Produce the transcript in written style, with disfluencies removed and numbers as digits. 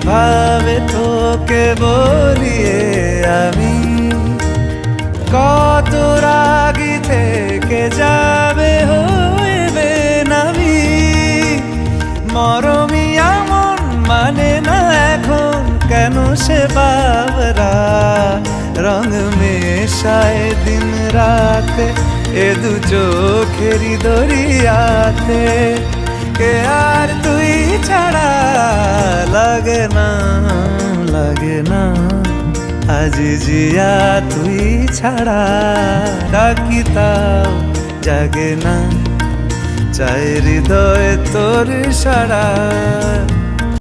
ভাবে তোকে বলিয়ে আমি কত রাগি থেকে যাবে হইবে নামি মরমি এমন মানে না এখন কেন সে বাবরা রং মেশায় দিন রাতে এ দু চোখেরি দরিয়াতে কে আর তুই ছাড়া লাগে না আজ জিয়া তুই ছাড়া ডাকি তাও জাগে না চাই হৃদয় তোর সারা